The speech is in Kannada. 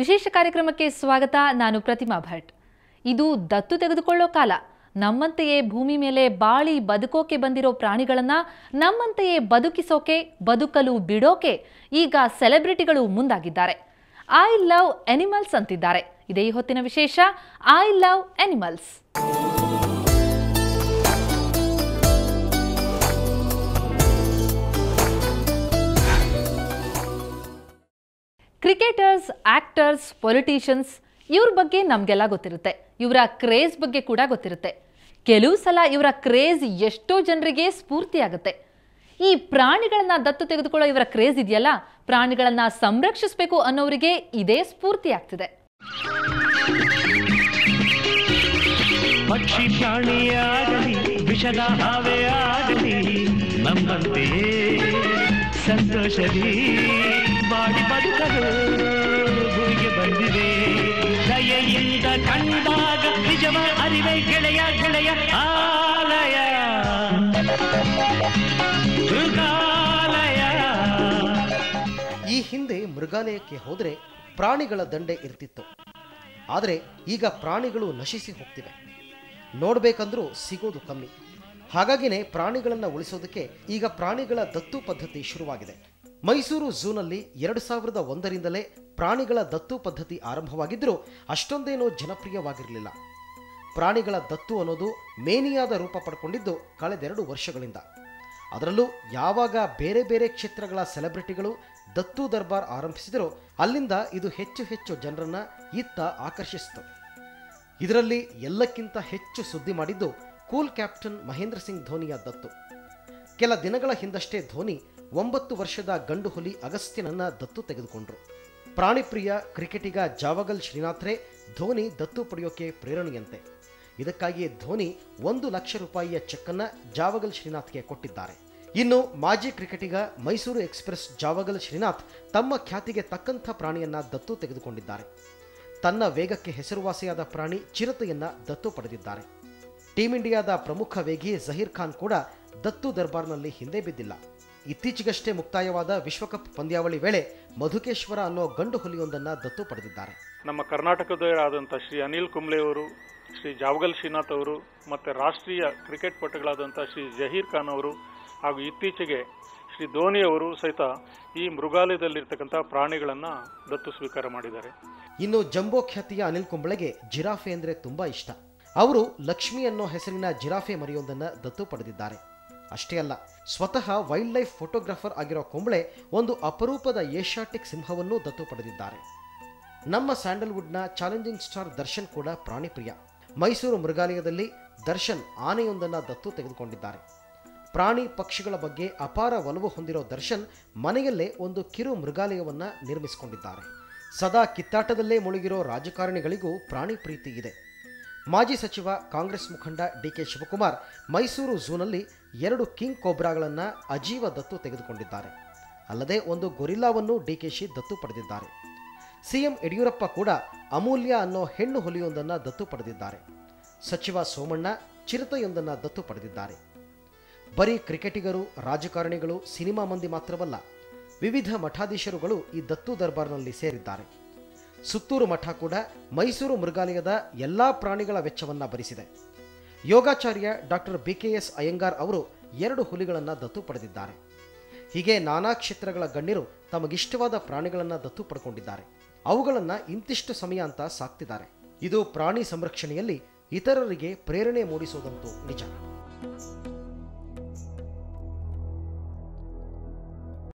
ವಿಶೇಷ ಕಾರ್ಯಕ್ರಮಕ್ಕೆ ಸ್ವಾಗತ. ನಾನು ಪ್ರತಿಮಾ ಭಟ್. ಇದು ದತ್ತು ತೆಗೆದುಕೊಳ್ಳೋ ಕಾಲ. ನಮ್ಮಂತೆಯೇ ಭೂಮಿ ಮೇಲೆ ಬಾಳಿ ಬದುಕೋಕೆ ಬಂದಿರೋ ಪ್ರಾಣಿಗಳನ್ನ ನಮ್ಮಂತೆಯೇ ಬದುಕಿಸೋಕೆ, ಬದುಕಲು ಬಿಡೋಕೆ ಈಗ ಸೆಲೆಬ್ರಿಟಿಗಳು ಮುಂದಾಗಿದ್ದಾರೆ. ಐ ಲವ್ ಅನಿಮಲ್ಸ್ ಅಂತಿದ್ದಾರೆ. ಇದೇ ಈ ಹೊತ್ತಿನ ವಿಶೇಷ, I love animals. Cricketers, actors, politicians ಇವ್ರ ಬಗ್ಗೆ ನಮಗೆಲ್ಲ ಗೊತ್ತಿರುತ್ತೆ. ಇವರ ಕ್ರೇಜ್ ಬಗ್ಗೆ ಕೂಡ ಗೊತ್ತಿರುತ್ತೆ. ಕೆಲವು ಸಲ ಇವರ ಕ್ರೇಜ್ ಎಷ್ಟೋ ಜನರಿಗೆ ಸ್ಫೂರ್ತಿಯಾಗುತ್ತೆ. ಈ ಪ್ರಾಣಿಗಳನ್ನ ದತ್ತು ತೆಗೆದುಕೊಳ್ಳೋ ಇವರ ಕ್ರೇಜ್ ಇದೆಯಲ್ಲ, ಪ್ರಾಣಿಗಳನ್ನ ಸಂರಕ್ಷಿಸಬೇಕು ಅನ್ನೋರಿಗೆ ಇದೇ ಸ್ಫೂರ್ತಿ ಆಗ್ತಿದೆ. ಪಕ್ಷಿ ಪ್ರಾಣಿಯಾಗಲಿ, ವಿಷದ ಹಾವೇ ಆಗಲಿ, ನಮ್ಮಂತೆಯೇ ಸಂತೋಷದಿ ಬಾಡಿ ಬದುಕಲು ಗುರಿಗೆ ಬಂದಿದೆ. ದಯೆಯಿಂದ ಕಂಡಾಗ ನಿಜವ ಅರಿವೆ ಗೆಳೆಯ ಗೆಳೆಯ ಆಲಯ ಮೃಗಾಲಯ. ಈ ಹಿಂದೆ ಮೃಗಾಲಯಕ್ಕೆ ಹೋದರೆ ಪ್ರಾಣಿಗಳ ದಂಡೆ ಇರ್ತಿತ್ತು. ಆದರೆ ಈಗ ಪ್ರಾಣಿಗಳು ನಶಿಸಿ ಹೋಗ್ತಿವೆ. ನೋಡಬೇಕಂದ್ರೂ ಸಿಗೋದು ಕಮ್ಮಿ. ಹಾಗಾಗಿನೇ ಪ್ರಾಣಿಗಳನ್ನು ಉಳಿಸೋದಕ್ಕೆ ಈಗ ಪ್ರಾಣಿಗಳ ದತ್ತು ಪದ್ಧತಿ ಶುರುವಾಗಿದೆ. ಮೈಸೂರು ಝೂನಲ್ಲಿ 2001ರಿಂದಲೇ ಪ್ರಾಣಿಗಳ ದತ್ತು ಪದ್ಧತಿ ಆರಂಭವಾಗಿದ್ದರೂ ಅಷ್ಟೊಂದೇನೂ ಜನಪ್ರಿಯವಾಗಿರಲಿಲ್ಲ. ಪ್ರಾಣಿಗಳ ದತ್ತು ಅನ್ನೋದು ಮೇನಿಯಾದ ರೂಪ ಪಡ್ಕೊಂಡಿದ್ದು ಕಳೆದೆರಡು ವರ್ಷಗಳಿಂದ. ಅದರಲ್ಲೂ ಯಾವಾಗ ಬೇರೆ ಬೇರೆ ಕ್ಷೇತ್ರಗಳ ಸೆಲೆಬ್ರಿಟಿಗಳು ದತ್ತು ದರ್ಬಾರ್ ಆರಂಭಿಸಿದರೋ ಅಲ್ಲಿಂದ ಇದು ಹೆಚ್ಚು ಹೆಚ್ಚು ಜನರನ್ನ ಇತ್ತ ಆಕರ್ಷಿಸಿತು. ಇದರಲ್ಲಿ ಎಲ್ಲಕ್ಕಿಂತ ಹೆಚ್ಚು ಸುದ್ದಿ ಮಾಡಿದ್ದು ಕೂಲ್ ಕ್ಯಾಪ್ಟನ್ ಮಹೇಂದ್ರ ಸಿಂಗ್ ಧೋನಿಯ ದತ್ತು. ಕೆಲ ದಿನಗಳ ಹಿಂದಷ್ಟೇ ಧೋನಿ 9 ವರ್ಷದ ಗಂಡು ಹುಲಿ ಅಗಸ್ತ್ಯನನ್ನ ದತ್ತು ತೆಗೆದುಕೊಂಡ್ರು. ಪ್ರಾಣಿಪ್ರಿಯ ಕ್ರಿಕೆಟಿಗ ಜಾವಗಲ್ ಶ್ರೀನಾಥ್ರೇ ಧೋನಿ ದತ್ತು ಪಡೆಯೋಕೆ ಪ್ರೇರಣೆಯಂತೆ. ಇದಕ್ಕಾಗಿಯೇ ಧೋನಿ 1 ಲಕ್ಷ ರೂಪಾಯಿಯ ಚೆಕ್ಕನ್ನು ಜಾವಗಲ್ ಶ್ರೀನಾಥ್ಗೆ ಕೊಟ್ಟಿದ್ದಾರೆ. ಇನ್ನು ಮಾಜಿ ಕ್ರಿಕೆಟಿಗ ಮೈಸೂರು ಎಕ್ಸ್‌ಪ್ರೆಸ್ ಜಾವಗಲ್ ಶ್ರೀನಾಥ್ ತಮ್ಮ ಖ್ಯಾತಿಗೆ ತಕ್ಕಂಥ ಪ್ರಾಣಿಯನ್ನ ದತ್ತು ತೆಗೆದುಕೊಂಡಿದ್ದಾರೆ. ತನ್ನ ವೇಗಕ್ಕೆ ಹೆಸರುವಾಸಿಯಾದ ಪ್ರಾಣಿ ಚಿರತೆಯನ್ನ ದತ್ತು ಪಡೆದಿದ್ದಾರೆ. ಟೀಂ ಇಂಡಿಯಾದ ಪ್ರಮುಖ ವೇಗಿ ಜಹೀರ್ ಖಾನ್ ಕೂಡ ದತ್ತು ದರ್ಬಾರ್ನಲ್ಲಿ ಹಿಂದೆ ಬಿದ್ದಿಲ್ಲ. ಇತ್ತೀಚೆಗಷ್ಟೇ ಮುಕ್ತಾಯವಾದ ವಿಶ್ವಕಪ್ ಪಂದ್ಯಾವಳಿ ವೇಳೆ ಮಧುಕೇಶ್ವರ ಅನ್ನೋ ಗಂಡು ಹುಲಿಯೊಂದನ್ನ ದತ್ತು ಪಡೆದಿದ್ದಾರೆ. ನಮ್ಮ ಕರ್ನಾಟಕದವರಾದಂಥ ಶ್ರೀ ಅನಿಲ್ ಕುಂಬ್ಳೆ ಅವರು, ಶ್ರೀ ಜಾವಗಲ್ ಶ್ರೀನಾಥ್ ಅವರು, ಮತ್ತು ರಾಷ್ಟ್ರೀಯ ಕ್ರಿಕೆಟ್ ಪಟುಗಳಾದಂಥ ಶ್ರೀ ಜಹೀರ್ ಖಾನ್ ಅವರು ಹಾಗೂ ಇತ್ತೀಚೆಗೆ ಶ್ರೀ ಧೋನಿ ಅವರು ಸಹಿತ ಈ ಮೃಗಾಲಯದಲ್ಲಿರ್ತಕ್ಕಂಥ ಪ್ರಾಣಿಗಳನ್ನು ದತ್ತು ಸ್ವೀಕಾರ ಮಾಡಿದ್ದಾರೆ. ಇನ್ನು ಜಂಬೋ ಖ್ಯಾತಿಯ ಅನಿಲ್ ಕುಂಬ್ಳೆಗೆ ಜಿರಾಫೆ ಅಂದರೆ ತುಂಬಾ ಇಷ್ಟ. ಅವರು ಲಕ್ಷ್ಮಿ ಅನ್ನೋ ಹೆಸರಿನ ಜಿರಾಫೆ ಮರಿಯೊಂದನ್ನು ದತ್ತು ಪಡೆದಿದ್ದಾರೆ. ಅಷ್ಟೇ ಅಲ್ಲ, ಸ್ವತಃ ವೈಲ್ಡ್ ಲೈಫ್ ಫೋಟೋಗ್ರಾಫರ್ ಆಗಿರೋ ಕುಂಬ್ಳೆ ಒಂದು ಅಪರೂಪದ ಏಷ್ಯಾಟಿಕ್ ಸಿಂಹವನ್ನು ದತ್ತು ಪಡೆದಿದ್ದಾರೆ. ನಮ್ಮ ಸ್ಯಾಂಡಲ್ವುಡ್ನ ಚಾಲೆಂಜಿಂಗ್ ಸ್ಟಾರ್ ದರ್ಶನ್ ಕೂಡ ಪ್ರಾಣಿಪ್ರಿಯ. ಮೈಸೂರು ಮೃಗಾಲಯದಲ್ಲಿ ದರ್ಶನ್ ಆನೆಯೊಂದನ್ನು ದತ್ತು ತೆಗೆದುಕೊಂಡಿದ್ದಾರೆ. ಪ್ರಾಣಿ ಪಕ್ಷಿಗಳ ಬಗ್ಗೆ ಅಪಾರ ಒಲವು ಹೊಂದಿರೋ ದರ್ಶನ್ ಮನೆಯಲ್ಲೇ ಒಂದು ಕಿರು ಮೃಗಾಲಯವನ್ನು ನಿರ್ಮಿಸಿಕೊಂಡಿದ್ದಾರೆ. ಸದಾ ಕಿತ್ತಾಟದಲ್ಲೇ ಮುಳುಗಿರೋ ರಾಜಕಾರಣಿಗಳಿಗೂ ಪ್ರಾಣಿ ಪ್ರೀತಿ ಇದೆ. ಮಾಜಿ ಸಚಿವ ಕಾಂಗ್ರೆಸ್ ಮುಖಂಡ ಡಿಕೆ ಶಿವಕುಮಾರ್ ಮೈಸೂರು ಝೂನಲ್ಲಿ 2 ಕಿಂಗ್ ಕೋಬ್ರಾಗಳನ್ನು ಅಜೀವ ದತ್ತು ತೆಗೆದುಕೊಂಡಿದ್ದಾರೆ. ಅಲ್ಲದೆ ಒಂದು ಗೊರಿಲ್ಲಾವನ್ನು ಡಿಕೆಶಿ ದತ್ತು ಪಡೆದಿದ್ದಾರೆ. ಸಿಎಂ ಯಡಿಯೂರಪ್ಪ ಕೂಡ ಅಮೂಲ್ಯ ಅನ್ನೋ ಹೆಣ್ಣು ಹುಲಿಯೊಂದನ್ನು ದತ್ತು ಪಡೆದಿದ್ದಾರೆ. ಸಚಿವ ಸೋಮಣ್ಣ ಚಿರತೆಯೊಂದನ್ನು ದತ್ತು ಪಡೆದಿದ್ದಾರೆ. ಬರೀ ಕ್ರಿಕೆಟಿಗರು, ರಾಜಕಾರಣಿಗಳು, ಸಿನಿಮಾ ಮಂದಿ ಮಾತ್ರವಲ್ಲ, ವಿವಿಧ ಮಠಾಧೀಶರುಗಳು ಈ ದತ್ತು ದರ್ಬಾರ್ನಲ್ಲಿ ಸೇರಿದ್ದಾರೆ. ಸುತ್ತೂರು ಮಠ ಕೂಡ ಮೈಸೂರು ಮೃಗಾಲಯದ ಎಲ್ಲಾ ಪ್ರಾಣಿಗಳ ವೆಚ್ಚವನ್ನು ಭರಿಸಿದೆ. ಯೋಗಾಚಾರ್ಯ ಡಾಕ್ಟರ್ BKS ಅಯ್ಯಂಗಾರ್ ಅವರು 2 ಹುಲಿಗಳನ್ನು ದತ್ತು ಪಡೆದಿದ್ದಾರೆ. ಹೀಗೆ ನಾನಾ ಕ್ಷೇತ್ರಗಳ ಗಣ್ಯರು ತಮಗಿಷ್ಟವಾದ ಪ್ರಾಣಿಗಳನ್ನು ದತ್ತು ಪಡ್ಕೊಂಡಿದ್ದಾರೆ. ಅವುಗಳನ್ನು ಇಂತಿಷ್ಟು ಸಮಯ ಅಂತ ಸಾಕ್ತಿದ್ದಾರೆ. ಇದು ಪ್ರಾಣಿ ಸಂರಕ್ಷಣೆಯಲ್ಲಿ ಇತರರಿಗೆ ಪ್ರೇರಣೆ ಮೂಡಿಸೋದಂತೂ ನಿಜ.